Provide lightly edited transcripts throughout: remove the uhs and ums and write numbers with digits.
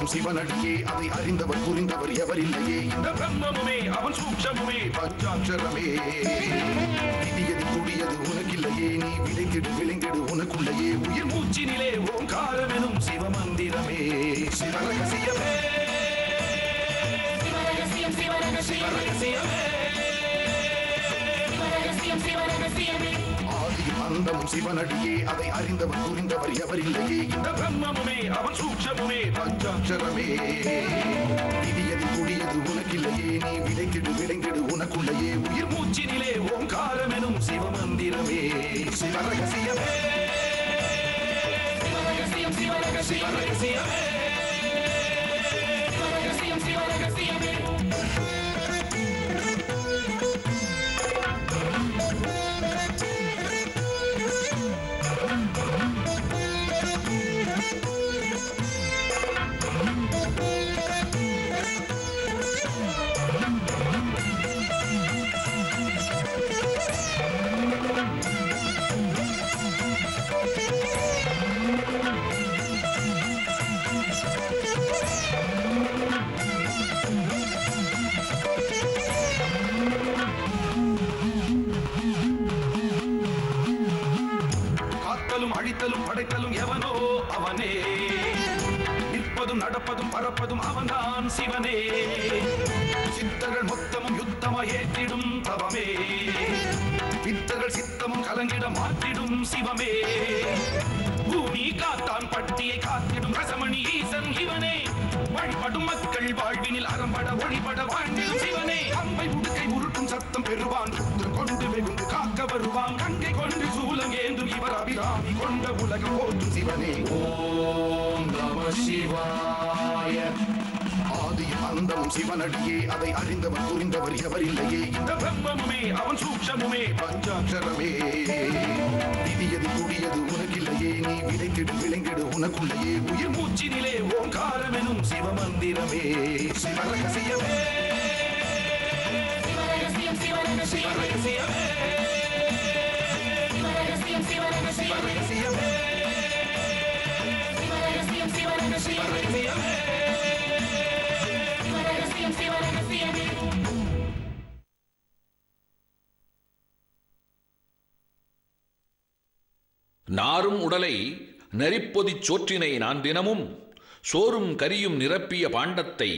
அந்தமும் சிவனடியே அதை அறிந்தவர் புரிந்தவர் எவரில்லையே இந்த பிரம்மமுமே அவன் சூக்ஷமுமே பஞ்சாட்சரமே விதியது கூடியது உனக்கில்லையே நீ விளைந்திடு விளைந்திடு உனக்குள்ளையே உயிர் மூச்சினிலே ஓங்காரமெனும் சிவமந்திரமே சிவரகசியமே ஆதியும் அந்தமும் சிவனடியே அதை அறிந்தவர் புரிந்தவர் எவரில்லையே இந்த பிரம்மமுமே அவன் சூக்ஷமுமே பஞ்சாட்சரமே விதியது கூடியது உனக்கில்லையே நீ விளைந்திடு விளைந்திடு உனக்குள்ளையே உயிர் மூச்சினிலே ஓங்காரமெனும் சிவமந்திரமே சிவரகசியமே சிவரகசியமே அழித்தலும் படைத்தலும் எவனோ அவனே நிற்பதும் நடப்பதும் பறப்பதும் அவன்தான் சிவனே சித்தர்கள் மொத்தமும் யுத்தமாய் ஏற்றிடும் தவமே பித்தர்கள் சித்தமும் கலங்கிட மாற்றிடும் சிவமே பூமி காத்தான் பட்டியை காத்திடும் ரசமணி ஈசன் இவனே வழிபடும் மக்கள் வாழ்வினில் அறம்பட ஒளிபட வாழ்ந்திடும் சிவனே அம்பை முடுக்கை உருட்டும் சத்தம் பெறுவான் கொண்டு வெகுண்டு காக்க வருவான் கங்கை கொண்டு சூலம் ஏந்தும் இவர் அபிராமி கொண்ட உலகம் போற்றும் சிவனே ஓம் நம சிவாய ஆதியும் அந்தமும் சிவனடியே அதை அறிந்தவர் புரிந்தவர் எவரில்லையே இந்த பிரம்மமுமே அவன் சூக்ஷமுமே பஞ்சாட்சரமே விதியது கூடியது உனக்கில்லையே நீ விளைந்திடு விளைந்திடு உனக்குள்ளையே உயிர் மூச்சினிலே ஓங்காரமெனும் சிவமந்திரமே சிவரகசியமே சிவரகசியமே சிவரகசியமே நாரும் உடலை நெறிப்பொதிச் சோற்றினை நான் தினமும் சோறும் கரியும் நிரப்பிய பாண்டத்தை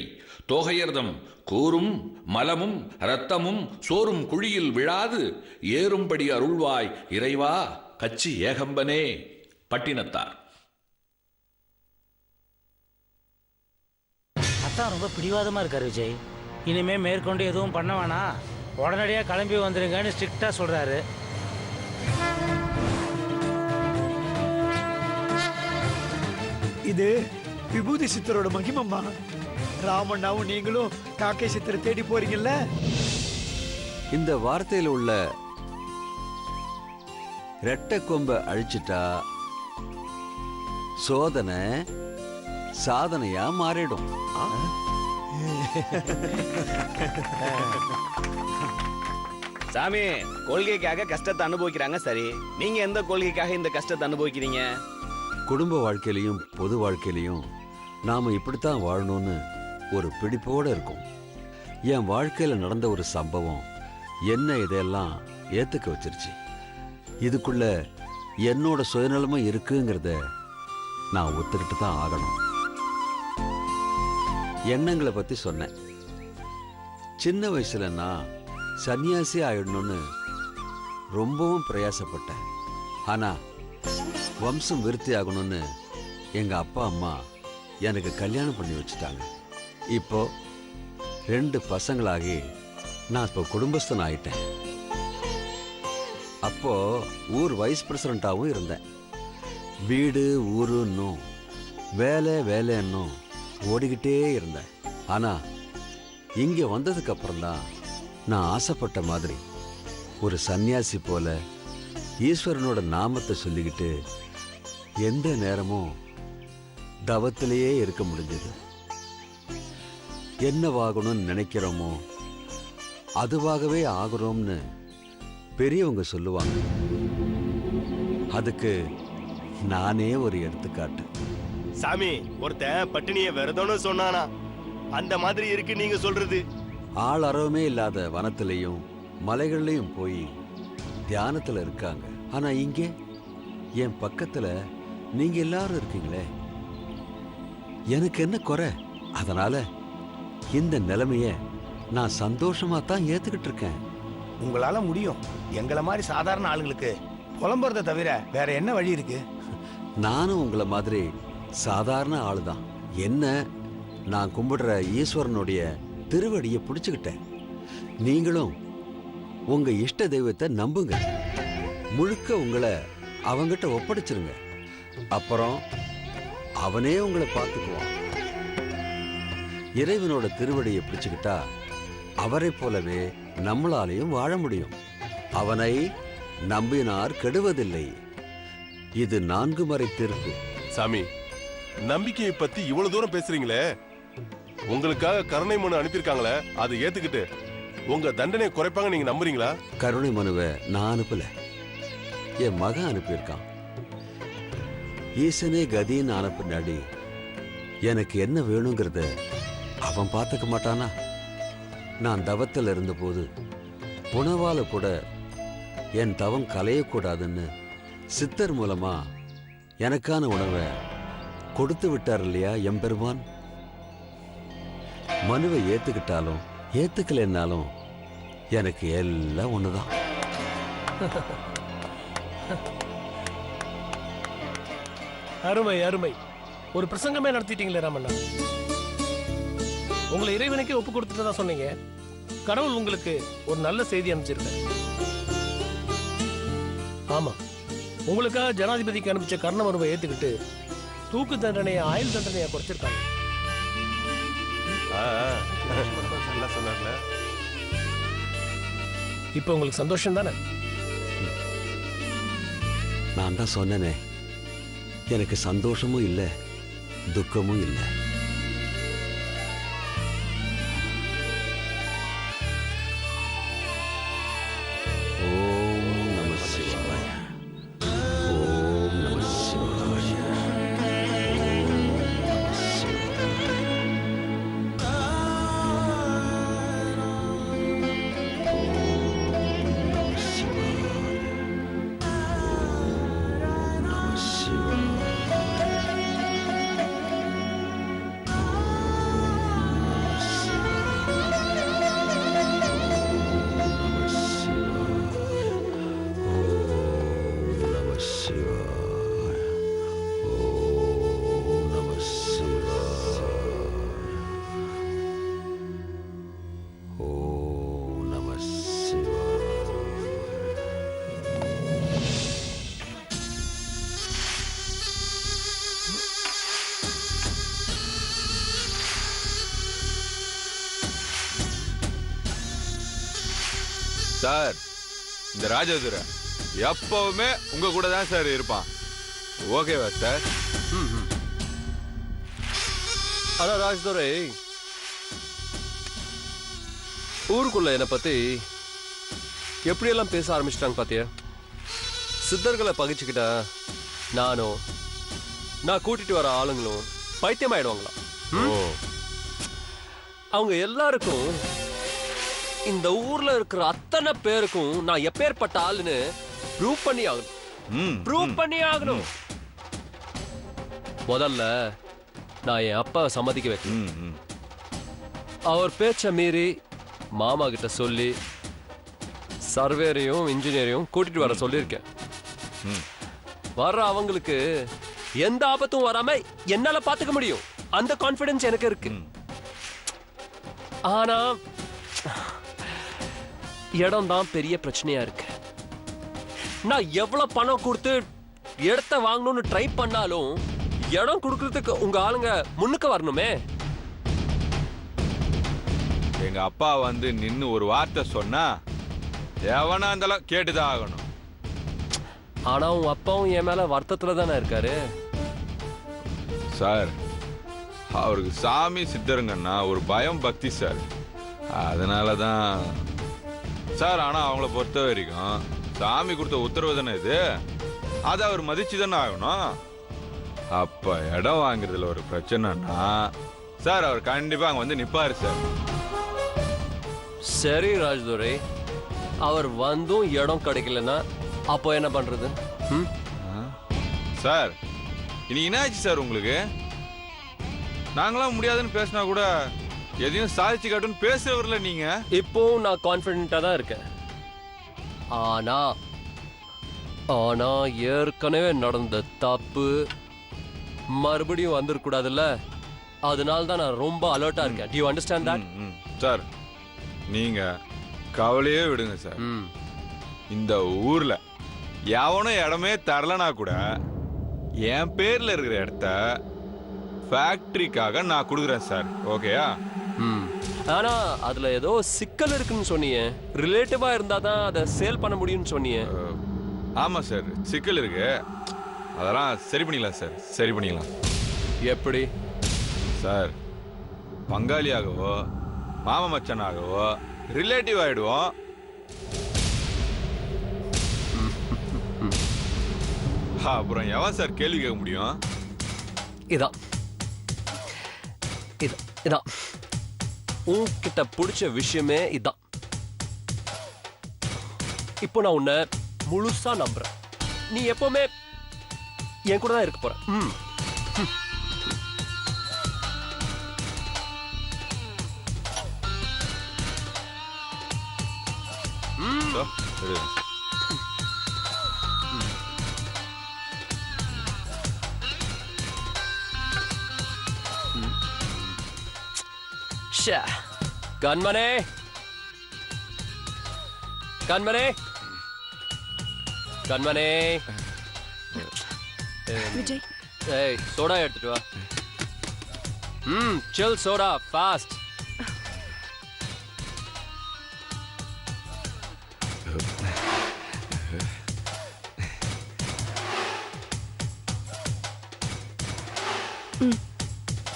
தோகையர்தம் கூறும் மலமும் இரத்தமும் சோறும் குழியில் விழாது ஏறும்படி அருள்வாய் இறைவா கச்சி ஏகம்பனே. பட்டினத்தார். அத்தான் ரொம்ப பிடிவாதமா இருக்காரு விஜய். இனிமே மேற்கொண்டு எதுவும் பண்ண வேணாம், உடனடியாக கிளம்பி வந்துருங்கன்னு ஸ்ட்ரிக்டா சொல்றாரு. இது விபூதி சித்தரோட மகிமம்மா. ராமண்ணாவும் நீங்களும் காக்கை சித்தரை தேடி போறீங்கல்ல. இந்த வார்த்தையில் உள்ள ரெட்டை கொம்பை அழிச்சிட்டா சோதனை சாதனையா மாறிடும். சாமி, கொள்கைக்காக கஷ்டத்தை அனுபவிக்கிறாங்க சரி, நீங்க எந்த கொள்கைக்காக இந்த கஷ்டத்தை அனுபவிக்கிறீங்க? குடும்ப வாழ்க்கையிலையும் பொது வாழ்க்கையிலையும் நாம இப்படித்தான் வாழணும்னு ஒரு பிடிப்போட இருக்கும். என் வாழ்க்கையில நடந்த ஒரு சம்பவம் என்ன இதையெல்லாம் ஏத்துக்க வச்சிருச்சு. இதுக்குள்ள என்னோட சுயநலமும் இருக்குங்கிறத நான் ஒத்துக்கிட்டு தான் ஆகணும். எண்ணங்களை பத்தி சொன்னேன். சின்ன வயசுல நான் சன்னியாசி ஆயிடணும்னு ரொம்பவும் பிரயாசப்பட்டேன். ஆனா வம்சம் விருத்தி ஆகணும்னு எங்க அப்பா அம்மா எனக்கு கல்யாணம் பண்ணி வச்சுட்டாங்க. இப்போ 2 பசங்களாகி நான் இப்போ குடும்பஸ்தன் ஆயிட்டேன். அப்போ ஊர் வைஸ் பிரசிடண்டாகவும் இருந்தேன். வீடு ஊருன்னும் வேலை வேலைன்னும் ஓடிக்கிட்டே இருந்தேன். ஆனா இங்க வந்ததுக்கு அப்புறம் தான் நான் ஆசைப்பட்ட மாதிரி ஒரு சன்னியாசி போல ஈஸ்வரனோட நாமத்தை சொல்லிக்கிட்டு எந்த நேரமும் தவத்திலேயே இருக்க முடிஞ்சது. என்னவாகணும்னு நினைக்கிறோமோ அதுவாகவே ஆகிறோம்னு பெரியவங்க சொல்லுவாங்க. அதுக்கு நானே ஒரு எடுத்துக்காட்டு. சாமி ஒருத்தன் பட்டினிய விரதம்னு சொன்னானா அந்த மாதிரி இருக்கு நீங்க சொல்றது. ஆள் அறவுமே இல்லாத வனத்திலையும் மலைகள்லையும் போய் தியானத்துல இருக்காங்க. ஆனா இங்க என் பக்கத்துல நீங்க எல்லாரும் இருக்கீங்களே, எனக்கு என்ன குறை? அதனால இந்த நிலைமைய நான் சந்தோஷமா தான் ஏத்துக்கிட்டு இருக்கேன். உங்களால முடியும். எங்களை மாதிரி சாதாரண ஆளுங்களுக்கு புலம்புறத தவிர வேற என்ன வழி இருக்கு? நானும் உங்களை மாதிரி சாதாரண ஆளுதான். என்ன நான் கும்பிடுற ஈஸ்வரனுடைய திருவடியை பிடிச்சுக்கிட்டேன். நீங்களும் உங்க இஷ்ட தெய்வத்தை நம்புங்க. முழுக்க உங்களை அவங்கிட்ட ஒப்படைச்சிருங்க. அப்புறம் அவனே உங்களை பார்த்துக்குவான். இறைவனோட திருவடியை பிடிச்சுக்கிட்டா அவரை போலவே நம்மளாலையும் வாழ முடியும். அவனை நம்பினார் கெடுவதில்லை. இது 4 மறை தீர்ப்பு. சாமி, நம்பிக்கையை பத்தி இவ்வளவு தூரம் பேசுறீங்களே, உங்களுக்காக கருணை மனு அனுப்பியிருக்காங்களே, அதை ஏத்துக்கிட்டு உங்க தண்டனை குறைப்பாங்க நீங்க நம்புறீங்களா? கருணை மனுவை நான் அனுப்பல, என் மகன் அனுப்பியிருக்கான். ஈசனே கதின்னு ஆன பின்னாடி எனக்கு என்ன வேணுங்கிறத அவன் பார்த்துக்க மாட்டானா? நான் தவத்தில் இருந்தபோது உணவால கூட என் தவம் கலையக்கூடாதுன்னு சித்தர் மூலமா எனக்கான உணவை கொடுத்து விட்டார் இல்லையா எம்பெருமான்? மனுவை ஏத்துக்கிட்டாலும் ஏத்துக்கலைன்னாலும் எனக்கு எல்லாம் ஒண்ணுதான். அருமை அருமை. ஒரு பிரசங்கமே நடத்திட்டீங்களே ராமண்ணா. உங்களை இறைவனுக்கே ஒப்பு கொடுத்துட்டு தான் சொன்னீங்க. கடவுள் உங்களுக்கு ஒரு நல்ல செய்தி அனுப்பிச்சிருக்காரு. ஆமா, உங்களுக்காக ஜனாதிபதிக்கு அனுப்பிச்ச கர்ண மனுவை ஏத்துக்கிட்டு தூக்கு தண்டனையை ஆயுள் தண்டனையை குறைச்சிருக்காங்க. நல்லா சொன்னார்ல. இப்ப உங்களுக்கு சந்தோஷம் தானே? நான் தான் சொன்னேனே, எனக்கு சந்தோஷமும் இல்லை துக்கமும் இல்லை. ஓம் நம சிவாய. ஓம் நம சிவாய. சார், இந்த ராஜதுரை எப்பவுமே உங்க கூட தான் சார் இருப்பான். ஓகேவா சார்? ஆனா ராஜதுரை, ஊருக்குள்ள என்னை பத்தி எப்படியெல்லாம் பேச ஆரம்பிச்சிட்டாங்க பாத்தியா? சித்தர்களை பகிச்சுக்கிட்டா நானும் நான் கூட்டிட்டு வர ஆளுங்களும் பைத்தியம் ஆயிடுவாங்களா? அவங்க எல்லாருக்கும், இந்த ஊர்ல இருக்கிற அத்தனை பேருக்கும் நான் எப்பேற்பட்ட ஆளுன்னு ப்ரூவ் பண்ணி ஆகணும். முதல்ல நான் என் அப்பாவை சம்மதிக்க வைக்கணும். அவர் பேச்ச மீறி மாமா கிட்ட சொல்லி சர்வேரையும் இன்ஜினியரையும் கூட்டிட்டு வர சொல்லியிருக்கேன். வர்ற அவங்களுக்கு எந்த ஆபத்தும் வராம என்னால பாத்துக்க முடியும். அந்த கான்பிடன்ஸ் எனக்கு இருக்கு. ஆனா இடம் தான் பெரிய பிரச்சனையா இருக்கு. நான் எவ்வளவு பணம் கொடுத்து இடத்த வாங்கணும்னு ட்ரை பண்ணாலும் இடம் கொடுக்கறதுக்கு உங்க ஆளுங்க முன்னுக்கு வரணுமே. எங்க அப்பா வந்து நின்னு ஒரு வார்த்தை சொன்னா எவனா இருந்தாலும் கேட்டுதான் ஆகணும். ஆனா உங்க அப்பாவும் என் மேல வருத்தத்துல தானே இருக்காரு. சார், அவருக்கு சாமி சித்தருங்கன்னா ஒரு பயம் பக்தி சார். அதனாலதான் சார். ஆனா அவங்கள பொறுத்த வரைக்கும் சாமி கொடுத்த உத்தரவு தானே இது. அதை அவர் மதிச்சு தானே ஆகணும். அப்ப இடம் வாங்குறதுல ஒரு பிரச்சனைனா சார் அவர் கண்டிப்பா அங்க வந்து நிப்பாரு சார். சரி ராஜ்துரை, அவர் வந்தும் இடம் கிடைக்கலன்னா அப்போ என்ன பண்றது? சார் இன்னைக்கு என்னாச்சு சார் உங்களுக்கு? நாங்களாம் முடியாதுன்னு பேசினா கூட எதையும் சாதிச்சு காட்டுன்னு பேசுறவர்ல நீங்க. இப்போ நான் கான்ஃபிடென்ட்டா தான் இருக்கேன். ஆனா ஏற்கனவே நடந்த தப்பு மறுபடியும் வந்துடக்கூடாதுல்ல, அதனால தான் நான் ரொம்ப அலர்ட்டா இருக்கேன். To you understand that? Sir நீங்க கவலையே விடுங்க சார். இந்த ஊர்ல எவனும் இடமே தரலனா கூட என் பேர்ல இருக்கிற இடத்த ஃபேக்டரிக்காக நான் கொடுக்குறேன் சார். ஓகேயா? ஆனா அதுல ஏதோ சிக்கல் இருக்குன்னு சொன்னீங்க. ரிலேட்டிவா இருந்தா தான் அதை சேல் பண்ண முடியும்னு சொன்னீங்க. ஆமா சார், சிக்கல் இருக்கு. அதெல்லாம் சரி பண்ணிக்கலாம் சார், சரி பண்ணிக்கலாம். எப்படி சார்? பங்காளியாகவோ மாமா மச்சானாகவோ ரிலேட்டிவ் ஆயிடுவோம். அப்புறம் எவன் சார் கேள்வி கேட்க முடியும்? இதான் உன்கிட்ட பிடிச்ச விஷயமே இதான். இப்போ நான் உன்னை முழுசா நம்புறேன். நீ எப்பவுமே என் கூட தான் இருக்க போற. கண்மனே, கண்மனே, கண்மனே. விஜய், ஏய் சோடா எடுத்துட்டு வா. சில் சோடா ஃபாஸ்ட்.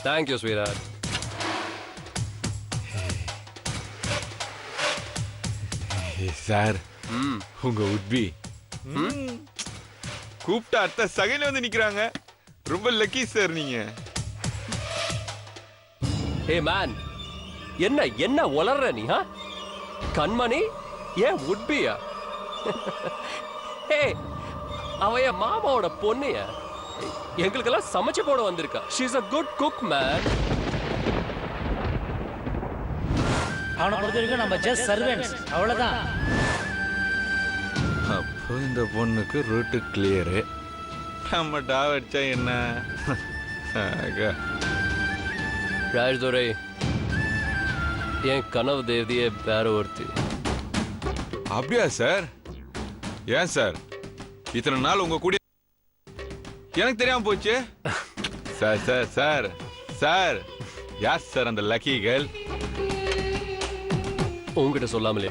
தேங்க்யூ ஸ்வீராட். சார் உங்க உட்பி கூப்பிட்ட அத்தை சகையில வந்து நிக்கிறாங்க. ரொம்ப லக்கி சார் நீங்க. ஹே மேன், என்ன உளர்ற நீ? கண்மணி ஏன் உட்பியா? ஹே, அவ என் மாமாவோட பொண்ணைய எங்களுக்கெல்லாம் சமைச்சு போட வந்திருக்கா. She is a good cook man. அவனை பொறுத்த வரைக்கும் நம்ம ஜஸ்ட் சர்வெண்ட்ஸ், அவ்வளவுதான். அப்போ இந்த பொண்ணுக்கு ரூட்டு கிளியரு. நம்ம டாவ் அடிச்சா என்ன? ராஜ்துரை, என் கனவு தேவதையே வேற ஒருத்தி. அப்படியா சார்? ஏன் சார் இத்தனை நாள் உங்க கூட எனக்கு தெரியாம போச்சு? சார் சார் சார் சார் யார் சார் அந்த லக்கி கேர்ள்? உங்ககிட்ட சொல்லாமலே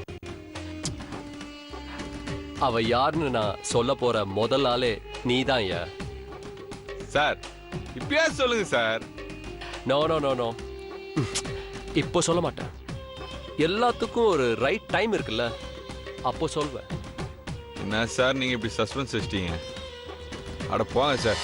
அவ யாருன்னு நான் சொல்ல போற முதல் ஆளே நீதான். யா சார் இப்பயா சொல்லுங்க sir. No no no no, இப்போ சொல்ல மாட்டேன். எல்லாத்துக்கும் ஒரு ரைட் டைம் இருக்குல்ல, அப்போ சொல்வேன். என்ன சார் நீங்க இப்படி சஸ்பென்ஸ் வச்சிட்டீங்க? அட போங்க சார்.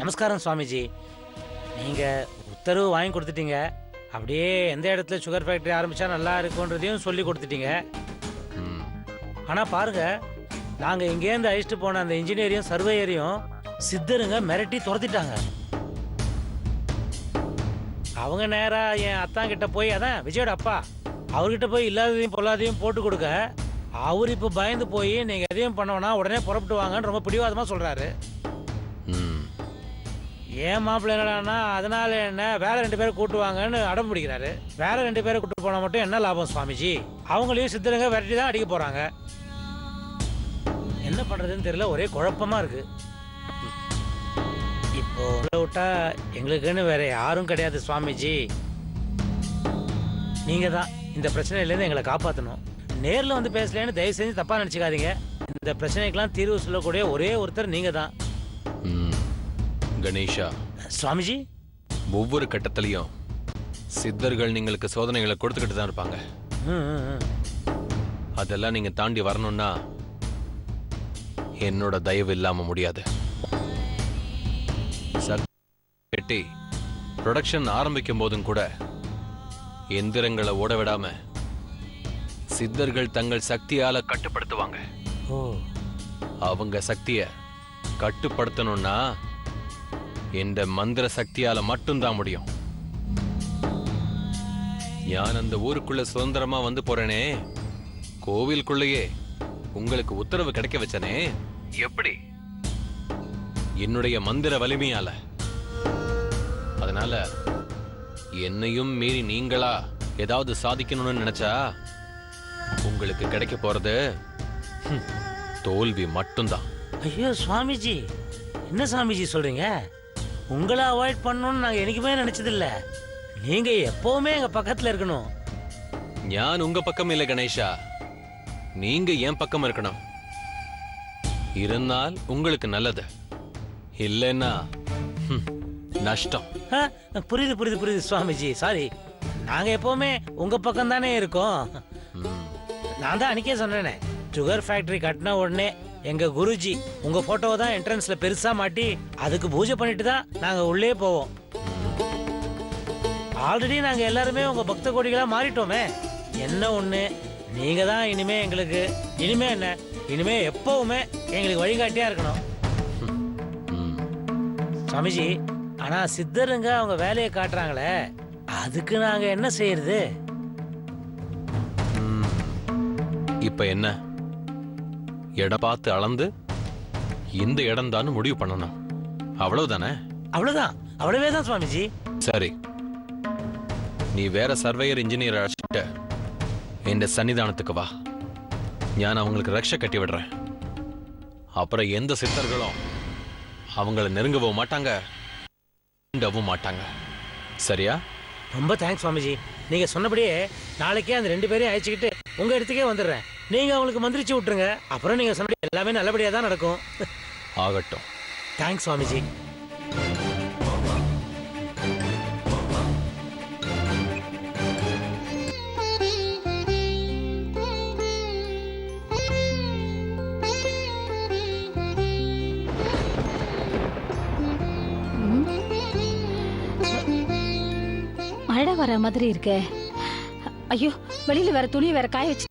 நமஸ்காரம் சுவாமிஜி. நீங்கள் உத்தரவு வாங்கி கொடுத்துட்டீங்க. அப்படியே எந்த இடத்துல சுகர் ஃபேக்டரி ஆரம்பித்தா நல்லா இருக்குன்றதையும் சொல்லி கொடுத்துட்டீங்க. ஆனால் பாருங்க, நாங்கள் இங்கேருந்து அழிச்சிட்டு போன அந்த இன்ஜினியரையும் சர்வேயரையும் சித்தருங்க மிரட்டி துரத்திட்டாங்க. அவங்க நேராக என் அத்தான் கிட்ட போய், அதான் விஜயோட அப்பா, அவர்கிட்ட போய் இல்லாததையும் பொல்லாதையும் போட்டு கொடுக்க, அவர் இப்போ பயந்து போய் நீங்கள் எதையும் பண்ணோன்னா உடனே புறப்பட்டு வாங்கன்னு ரொம்ப பிடிவாதமாக சொல்கிறாரு. ஏன் மாப்பிள்ளை என்னடான்னா அதனால என்ன வேற 2 பேரை கூட்டுவாங்கன்னு அடம் பிடிக்கிறாரு. வேற 2 பேரை கூட்டு போனா மட்டும் என்ன லாபம் சுவாமிஜி? அவங்களையும் சித்தருங்க விரட்டி தான் அடிக்க போறாங்க. என்ன பண்றதுன்னு தெரியல, ஒரே குழப்பமா இருக்கு. இப்போ விட்டா எங்களுக்குன்னு வேற யாரும் கிடையாது சுவாமிஜி. நீங்க தான் இந்த பிரச்சனையிலேருந்து எங்களை காப்பாற்றணும். நேரில் வந்து பேசலன்னு தயவு செஞ்சு தப்பா நினச்சிக்காதீங்க. இந்த பிரச்சனைக்கெல்லாம் தீர்வு சொல்லக்கூடிய ஒரே ஒருத்தர் நீங்க தான். கணேஷா, சுவாமிஜி, ஒவ்வொரு கட்டத்திலையும் சித்தர்கள் நீங்களுக்கு சோதனைகளை கொடுத்துக்கிட்டு தான் இருப்பாங்க. அதெல்லாம் நீங்க தாண்டி வரணும்னா என்னோட தயவு இல்லாம முடியாது. கட்டி ப்ரொடக்ஷன் ஆரம்பிக்கும் போதும் கூட எந்திரங்களை ஓட விடாம சித்தர்கள் தங்கள் சக்தியால கட்டுப்படுத்துவாங்க. அவங்க சக்திய கட்டுப்படுத்தணும்னா இந்த மந்திர சக்தியால மட்டும்தான் முடியும். நான் அந்த ஊருக்குள்ள சுதந்திரமா வந்து போறேனே, கோவிலுக்குள்ளேயே உங்களுக்கு உத்தரவு கிடைக்க வச்சனே, எப்படி? என்னுடைய மந்திர வலிமையால. அதனால என்னையும் மீறி நீங்களா ஏதாவது சாதிக்கணும்னு நினைச்சா உங்களுக்கு கிடைக்க போறது தோல்வி மட்டும்தான். ஐயோ சுவாமிஜி, என்ன சுவாமிஜி சொல்றீங்க? உங்களை அவாய்ட் பண்ணணும்னு நாங்க என்னைக்குமே நினைச்சதில்ல. நீங்க எப்பவுமே எங்க பக்கத்துல இருக்கணும். நான் உங்க பக்கம் இல்லை கணேஷா, நீங்க என் பக்கம் இருக்கணும். இருந்தால் உங்களுக்கு நல்லது, இல்லைன்னா நஷ்டம். புரியுது புரியுது புரியுது சுவாமிஜி. சாரி, நாங்க எப்பவுமே உங்க பக்கம் தானே இருக்கோம். நான் தான் அன்னைக்கே சொன்னேனே, சுகர் ஃபேக்டரி கட்டின உடனே எங்க குருஜி உங்க போட்டோவை தான் என்ட்ரன்ஸ்ல பெருசா மாட்டி அதுக்கு பூஜை பண்ணிட்டு தான் நாங்க உள்ளே போவோம். ஆல்ரெடி நாங்க எல்லாருமே உங்க பக்த கோடிகளா மாறிட்டோமே. என்ன ஒண்ணு, நீங்க தான் இனிமே எங்களுக்கு, இனிமே என்ன, இனிமே எப்பவுமே எங்களுக்கு வழிகாட்டியா இருக்கணும் சுவாமிஜி. ஆனா சித்தருங்க அவங்க வேலையை காட்டுறாங்களே, அதுக்கு நாங்க என்ன செய்யறது? இப்ப என்ன, இடம் பார்த்து அளந்து இந்த இடம் தான் முடிவு பண்ணணும், அவ்வளவுதானே? அவ்வளவுதான், அவ்வளவே தான் சுவாமிஜி. சரி, நீ வேற சர்வேயர் இன்ஜினியர் அழைச்சிட்டு இந்த சன்னிதானத்துக்கு வா. நான் அவங்களுக்கு ரக்ஷ கட்டி விடுறேன். அப்புறம் எந்த சித்தர்களும் அவங்கள நெருங்கவும் மாட்டாங்க, மாட்டாங்க. சரியா? ரொம்ப தேங்க்ஸ் சுவாமிஜி. நீங்க சொன்னபடியே நாளைக்கே அந்த 2 பேரையும் அழைச்சிக்கிட்டு உங்க இடத்துக்கே வந்துடுறேன். நீங்க அவங்களுக்கு மந்திரிச்சு விட்டுருங்க. அப்புறம் நீங்க சொன்னபடி எல்லாமே நல்லபடியா தான் நடக்கும். ஆகட்டும். தேங்க்ஸ் சுவாமிஜி. மழை வர மாதிரி இருக்கே. ஐயோ, வெளியில வேற துணி வேற காய வச்சு.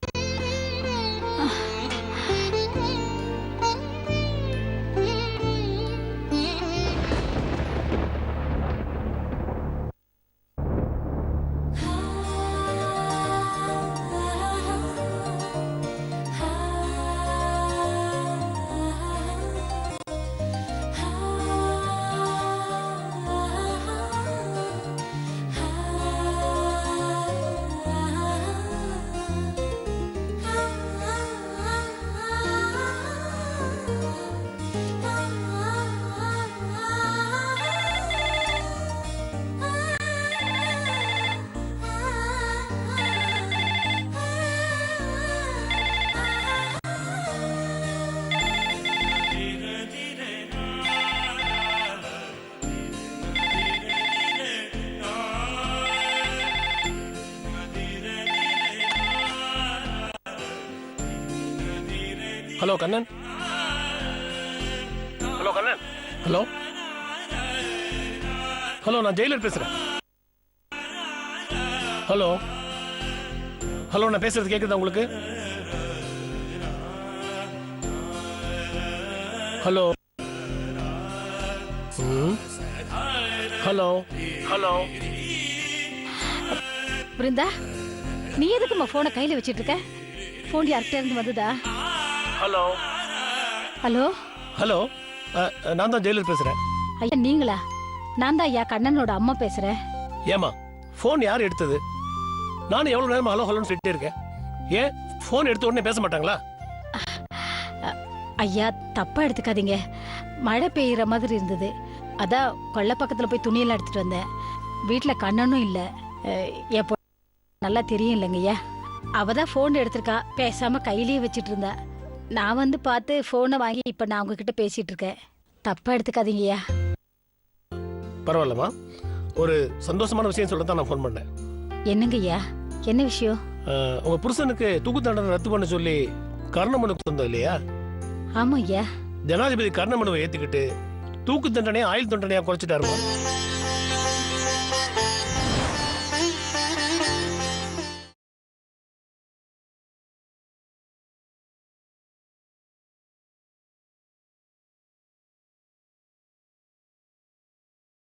Hello Kannan. Hello Kannan. Hello hello, நான் ஜெயிலர் பேசுறேன். ஹலோ ஹலோ, நான் பேசுறது கேக்குதா உங்களுக்கு? Hello hello hello. பிருந்தா, நீ எதுக்குமா போனை கையில வச்சிட்டு இருக்க? போன் யார்கிட்ட இருந்து வந்ததா? ஹலோ ஹலோ ஹலோ, நான் தான் ஜெயிலர் பேசுறேன். ஐயா நீங்களா? நான் தான் ஐயா கண்ணனோட அம்மா பேசுறேன். ஏமா ஃபோன் யார் எடுத்தது? நானும் எவ்வளவு நேரம் ஹலோ ஹலோன்னு சொல்லிட்டே இருக்கேன். ஏன் ஃபோன் எடுத்த உடனே பேச மாட்டாங்களா? ஐயா தப்பா எடுத்துக்காதீங்க. மழை பெய்யுற மாதிரி இருந்தது. அதான் கொல்லை பக்கத்துல போய் துணியெல்லாம் எடுத்துட்டு வந்தேன். வீட்டுல கண்ணனும் இல்ல. என் நல்லா தெரியும் இல்லைங்க ஐயா. அவ தான் ஃபோன் எடுத்திருக்கா, பேசாம கையிலேயே வச்சிட்டு இருந்தா. நான் வந்து பார்த்து ஃபோனை வாங்கி இப்ப நான் உங்ககிட்ட பேசிட்டு இருக்கேன். தப்பா எடுத்துக்காதீங்க ஐயா. பரவாயில்லம்மா, ஒரு சந்தோஷமான விஷயம் சொல்ல தான் நான் ஃபோன் பண்ணேன். என்னங்க ஐயா, என்ன விஷயம்? உங்க புருஷனுக்கு தூக்கு தண்டனை ரத்து பண்ண சொல்லி கர்ண மனு தந்தோம் இல்லையா? ஆமா ஐயா. ஜனாதிபதி கர்ண மனுவை ஏத்துக்கிட்டு தூக்கு தண்டனையை ஆயுள் தண்டனையா குறைச்சிட்டாருமா.